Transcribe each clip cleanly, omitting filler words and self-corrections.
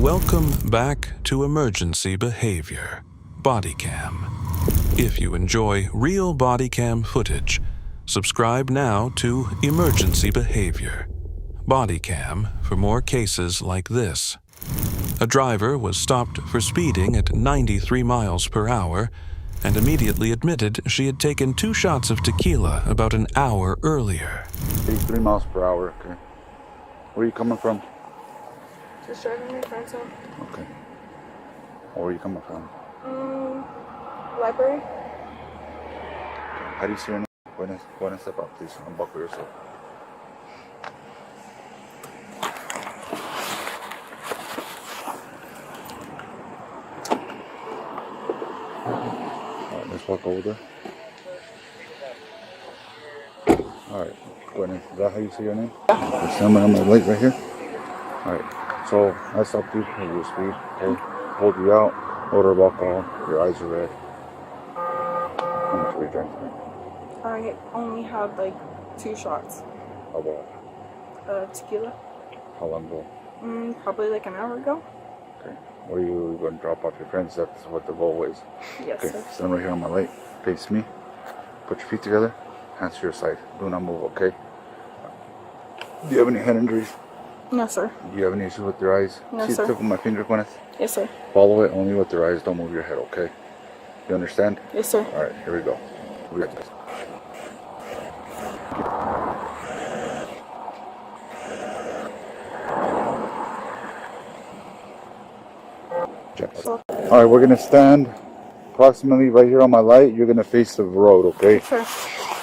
Welcome back to Emergency Behavior, Bodycam. If you enjoy real Bodycam footage, subscribe now to Emergency Behavior, Bodycam, for more cases like this. A driver was stopped for speeding at 93 miles per hour and immediately admitted she had taken 2 shots of tequila about an hour earlier. 83 miles per hour, okay. Where are you coming from? Just driving my friend's home. Okay. Where are you coming from? Library. How do you see your name? Go ahead and step out, please. Unbuckle yourself. Alright, let's walk over there. Alright, go ahead. Is that how you see your name? Yeah. Stand on my light right here. Alright, so I stopped you for your speed. Okay, hold you out, odor of alcohol, your eyes are red. How much were you drinking? I only had like 2 shots. How about? Tequila. How long ago? Probably like an hour ago. Okay. What are you going to drop off your friends? That's what the goal is. Yes, Okay, sir. stand right here on my light. Face me. Put your feet together. Hands to your side. Do not move, okay? Do you have any head injuries? No, sir. Do you have any issues with your eyes? No, See sir. the tip of my finger, Gwyneth? Yes, sir. Follow it only with your eyes. Don't move your head, okay? You understand? Yes, sir. All right, here we go. We got this. All right, we're gonna stand approximately right here on my light. You're gonna face the road, okay? Sure.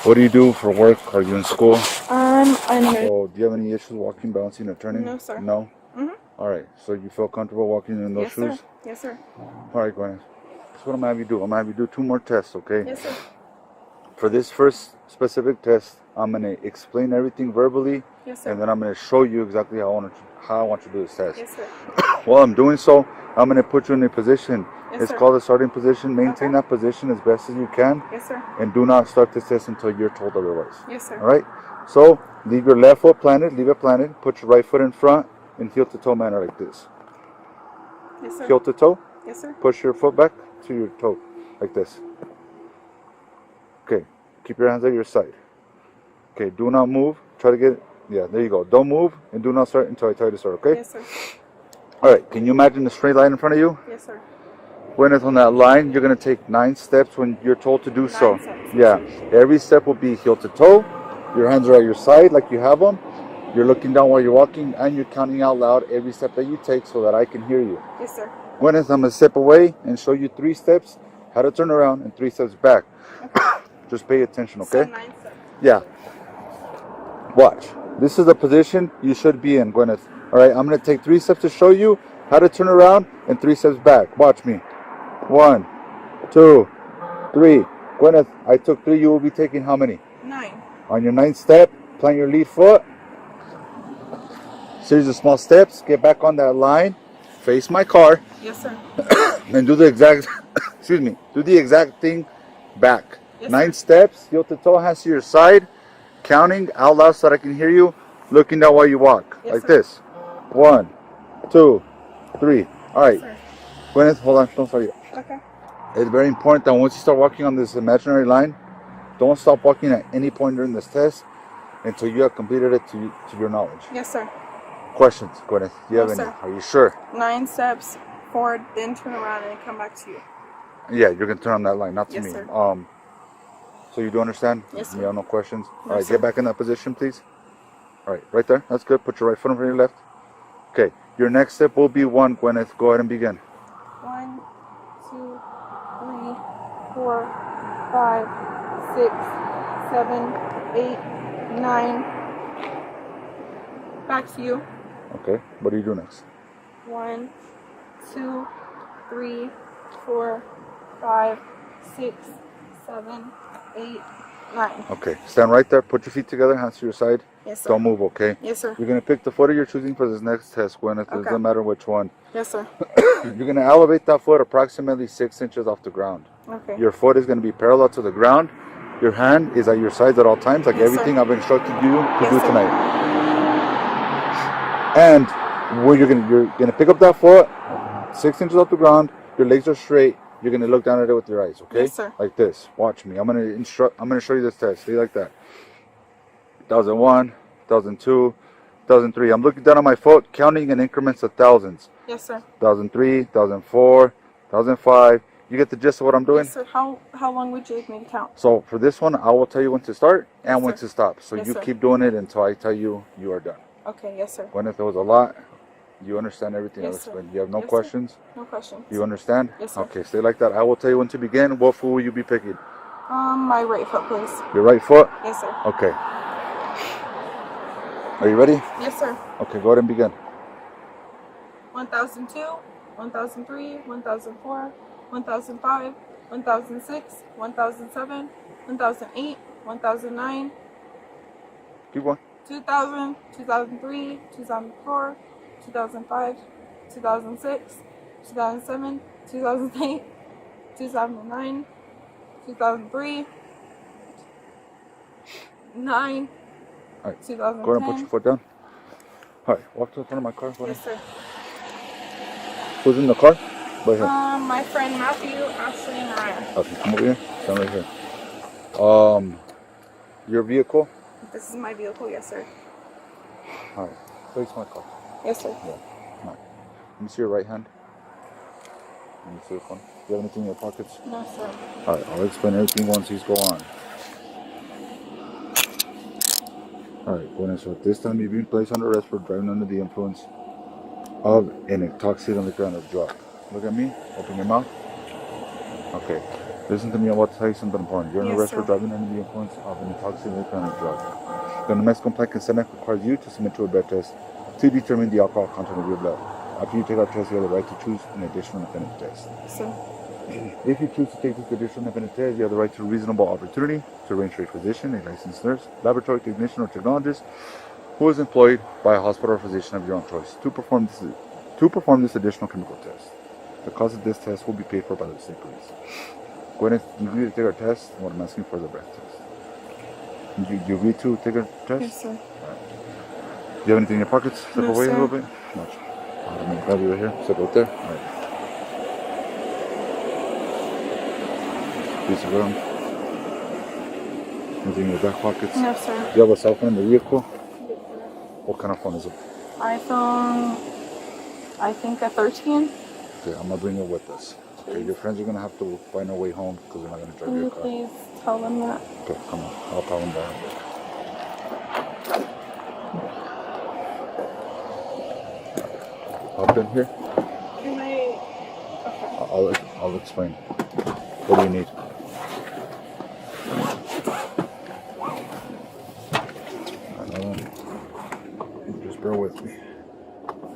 What do you do for work? Are you in school? I'm So, do you have any issues walking, bouncing, or turning? No, sir. No? Mhm. All right, so you feel comfortable walking in those Yes, shoes? sir. Yes, sir. All right, Gwen. That's what I'm gonna have you do. I'm gonna have you do 2 more tests, okay? Yes, sir. For this first specific test, I'm gonna explain everything verbally, Yes, sir. and then I'm gonna show you exactly how I want you to do this test. Yes, sir. While I'm doing so, I'm gonna put you in a position. Yes, It's sir. called a starting position. Maintain Okay. that position as best as you can, Yes, sir. and do not start this test until you're told otherwise. Yes, sir. All right. So leave your left foot planted. Leave it planted. Put your right foot in front in heel to toe manner like this. Yes, sir. Heel to toe. Yes, sir. Push your foot back to your toe like this. Okay. Keep your hands at your side. Okay. Do not move. Try to get. Yeah. There you go. Don't move and do not start until I tell you to start. Okay. Yes, sir. All right. Can you imagine the straight line in front of you? Yes, sir. When it's on that line, you're gonna take 9 steps when you're told to do 9 so. steps. Yeah. Every step will be heel to toe. Your hands are at your side like you have them. You're looking down while you're walking, and you're counting out loud every step that you take so that I can hear you. Yes, sir. When I'm gonna step away and show you 3 steps, how to turn around, and 3 steps back. Okay. Just pay attention, So okay? 9 steps. Yeah. Watch. This is the position you should be in, Gwyneth. All right, I'm gonna take 3 steps to show you how to turn around and 3 steps back. Watch me. 1, 2, 3. Gwyneth, I took 3. You will be taking how many? 9. On your 9th step, plant your lead foot. Series of small steps. Get back on that line. Face my car. Yes, sir. And do the exact, excuse me, do the exact thing back. Yes, 9 sir. steps, heel to toe, hands to your side, counting out loud so that I can hear you, looking down while you walk, Yes, like sir. this. 1, 2, 3. All right, Sir. Gwyneth, hold on, don't start yet. Okay. It's very important that once you start walking on this imaginary line, don't stop walking at any point during this test until you have completed it to your knowledge. Yes, sir. Questions, Gwyneth? Do you have Yes, any? sir. Are you sure? 9 steps forward, then turn around and come back to you. Yeah, you're gonna turn on that line, not to Yes, me. sir. So you do understand? Yes, sir. You have no questions? No, All right, sir. get back in that position, please. All right, right there. That's good. Put your right foot in front of your left. Okay, your next step will be 1, Gwyneth. Go ahead and begin. 1, 2, 3, 4, 5, 6, 7, 8, 9. Back to you. Okay, what do you do next? 1, 2, 3, 4, 5, 6, 7, 8, 9. Okay, stand right there. Put your feet together, hands to your side. Yes, sir. Don't move, okay? Yes, sir. You're gonna pick the foot you're choosing for this next test, Gwyneth. It Okay. doesn't matter which one. Yes, sir. You're gonna elevate that foot approximately 6 inches off the ground. Okay. Your foot is gonna be parallel to the ground. Your hand is at your sides at all times, like Yes, everything sir. I've instructed you to Yes, do sir. tonight. And Where you're gonna pick up that foot 6 inches off the ground. Your legs are straight. You're gonna look down at it with your eyes, okay? Yes, sir. Like this. Watch me. I'm gonna show you this test. Stay like that. 1001, 1002, 1003. I'm looking down on my foot, counting in increments of thousands. Yes, sir. 1003, 1004, 1005. You get the gist of what I'm doing? Yes, sir. How long would you like me to count? So for this one, I will tell you when to start and Yes, when sir. to stop. So Yes, you sir. keep doing it until I tell you you are done. Okay, yes, sir. When if there was a lot, you understand everything Yes, I've sir. explained. You have no Yes, sir. questions? No questions. You understand? Yes, sir. Okay, stay like that. I will tell you when to begin. What foot will you be picking? My right foot, please. Your right foot? Yes, sir. Okay. Are you ready? Yes, sir. Okay, go ahead and begin. 1002, 1003, 1004, 1005, 1006, 1007, 1008, 1009, Keep going. 2000, 2003, 2004, 2005, 2006, 2007, 2008, 2009, 2003, 9, All right. 2010. Go ahead and put your foot down. All right, walk to the front of my car. Go ahead. Yes, sir. Who's in the car? Right here. My friend Matthew, Ashley, and Mariah. Okay, come over here. Stand right here. Your vehicle? This is my vehicle, yes, sir. All right. Face my car. Yes, sir. Yeah. All right. Let me see your right hand. Let me see your phone. Do you have anything in your pockets? No, sir. All right, I'll explain everything once these go on. All right, Buenas. So at this time, you've been placed under arrest for driving under the influence of an intoxicating liquor and a drug. Look at me. Open your mouth. Okay. Listen to me. I'm about to tell you something important. You're under Yes, arrest sir. for driving under the influence of an intoxicating liquor and a drug. The Mexican Compliant Consent Act requires you to submit to a blood test to determine the alcohol content of your blood. After you take our test, you have the right to choose an additional independent test. Sir. If you choose to take this additional independent test, you have the right to a reasonable opportunity to arrange for a physician, a licensed nurse, laboratory technician, or technologist who is employed by a hospital or physician of your own choice to perform this additional chemical test. The cost of this test will be paid for by the state police. Go ahead and you agree to take our test. What I'm asking for is a breath test. You agree to take our test? Yes, sir. Do you have anything in your pockets? Step No, away sir. a little bit. Much. I'm gonna grab you right here. Step right there. All right. Piece of gum. Anything in your back pockets? No, sir. Do you have a cell phone in the vehicle? What kind of phone is it? iPhone, I think a 13. Okay, I'm gonna bring it with us. Okay, your friends are gonna have to find a way home because they're not gonna drive Can your you car. please tell them that? Okay, come on. I'll call them down. Hop in here. Can I? Okay. I'll explain. What do you need? Just bear with me.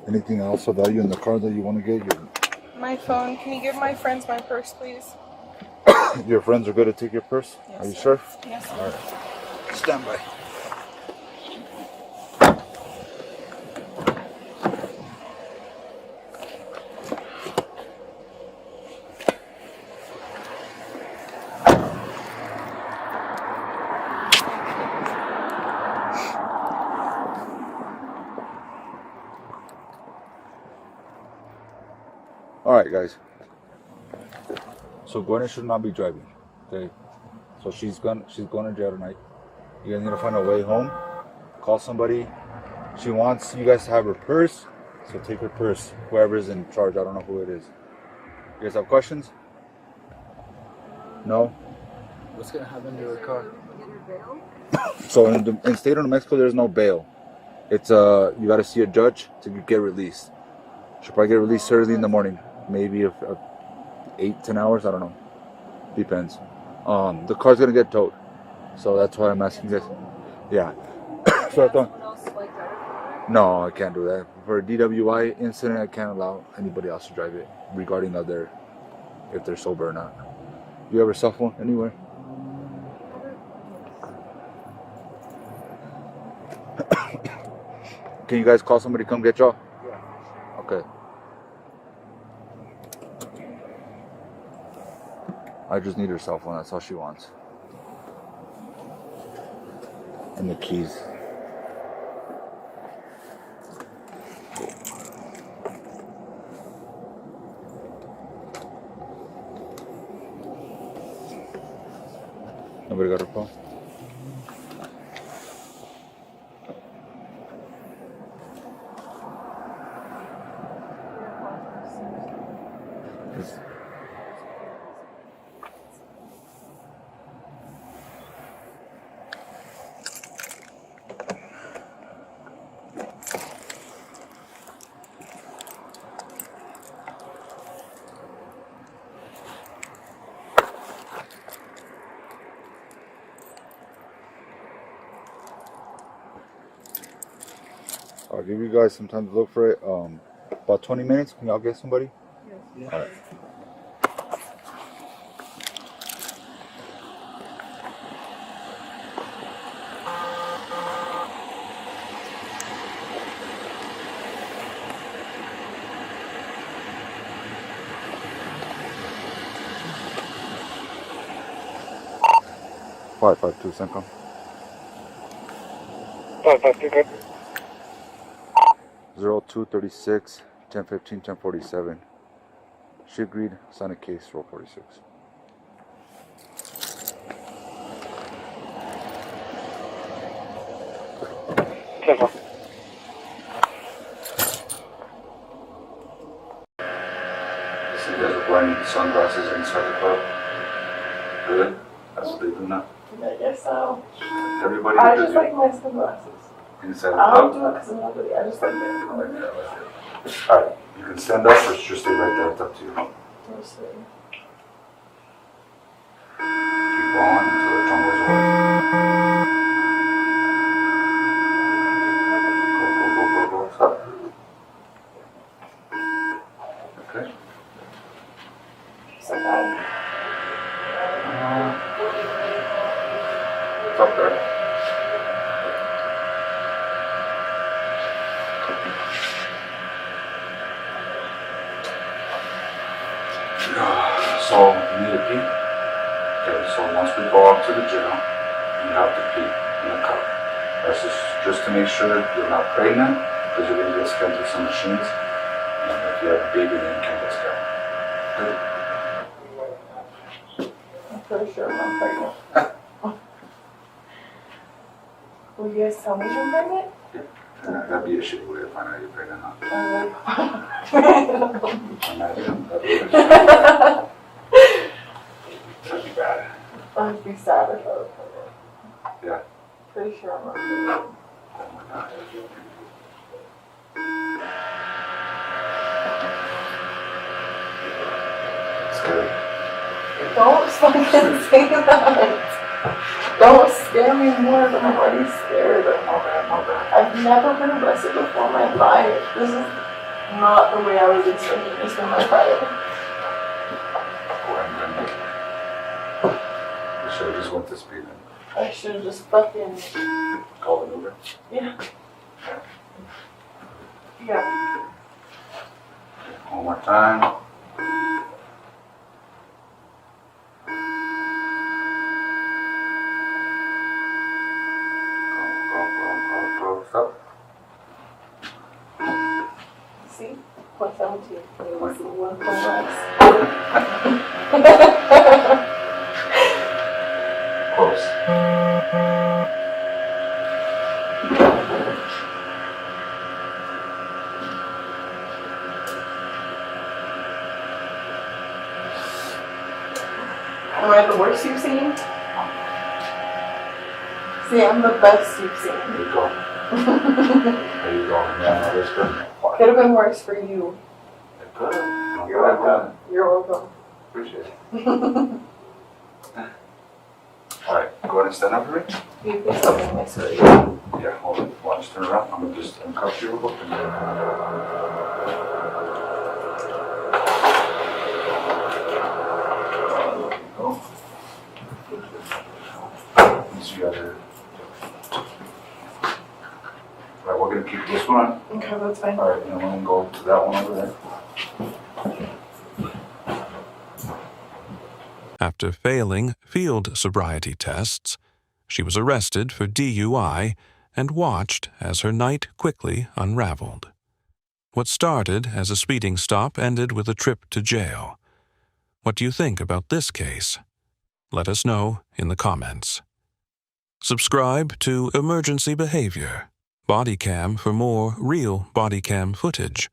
Anything else of value in the car that you want to get? My phone. Can you give my friends my purse, please? Your friends are good to take your purse? Yes, Are you sir. sure? Yes, sir. All right. Stand by. All right, guys. So Gwen should not be driving. Okay. So she's going to jail tonight. You guys need to find a way home. Call somebody. She wants you guys to have her purse. So take her purse. Whoever's in charge. I don't know who it is. You guys have questions? No? What's gonna happen to her car? So in state of New Mexico, there's no bail. It's you got to see a judge to get released. She'll probably get released early in the morning. Maybe 8-10 hours. I don't know. Depends. The car's gonna get towed, so that's why I'm asking you guys. Yeah. So I thought. No, I can't do that. For a DWI incident, I can't allow anybody else to drive it, regarding if they're sober or not. You have a cell phone anywhere? Can you guys call somebody to come get y'all? Yeah. Okay. I just need her cell phone. That's all she wants. And the keys. Nobody got her phone? It's- I'll give you guys some time to look for it. About 20 minutes. Can y'all get somebody? Yes. All right. Five, 5, 2, Centcom. 552. 0236 1015 1047. She agreed. Sign a case. Roll 46. So you guys are wearing sunglasses inside the club? Good. That's what they do now. I guess so. Everybody I does just it like my sunglasses. inside the I don't club. do it because I'm nobody. I just like I it. like that. I like it. All right. You can stand up or just stay right there. It's up to you. Keep on until the drum goes away. Go. Stop. Okay. So bad. It's up there. So you need a pee. Okay, so once we go up to the jail, you have to pee in a cup. That's just to make sure you're not pregnant, because you're going to get scanned through some machines. And if you have a baby, then you can't get scanned. Good. I'm pretty sure I'm pregnant. Will you guys tell me I'm pregnant? That'd be a shitty way to find out you're pregnant, huh? Imagine. That'd be bad. I'd be sad if I was pregnant. Yeah. Pretty sure I'm not pregnant. Oh my God. Scary. Don't fucking say that. Don't scare me more than I'm already scared. No bad. I've never been arrested before in my life. This is not the way I was expecting this from my father. Go ahead and bend it. You should have just went to speed and I should have just fucking, called an Uber. yeah. Yeah. One more time. Go. Stop. See? Point 17. It was 1 point less. Close. Am I the worst you've seen? See, I'm the best you've seen. There you go. There you go. Yeah, no, that's good. Could have been worse for you. It could have. You're welcome. You're welcome. Appreciate it. All right, go ahead and stand up for me. You please tell me my story. Yeah, hold it. Watch, turn around. I'm gonna just uncuff you real quick. Go. You got it. All right, we're gonna keep this one. Okay, that's fine. All right, and then we're gonna go to that one over there. After failing field sobriety tests, she was arrested for DUI and watched as her night quickly unraveled. What started as a speeding stop ended with a trip to jail. What do you think about this case? Let us know in the comments. Subscribe to Emergency Behavior Bodycam for more real bodycam footage.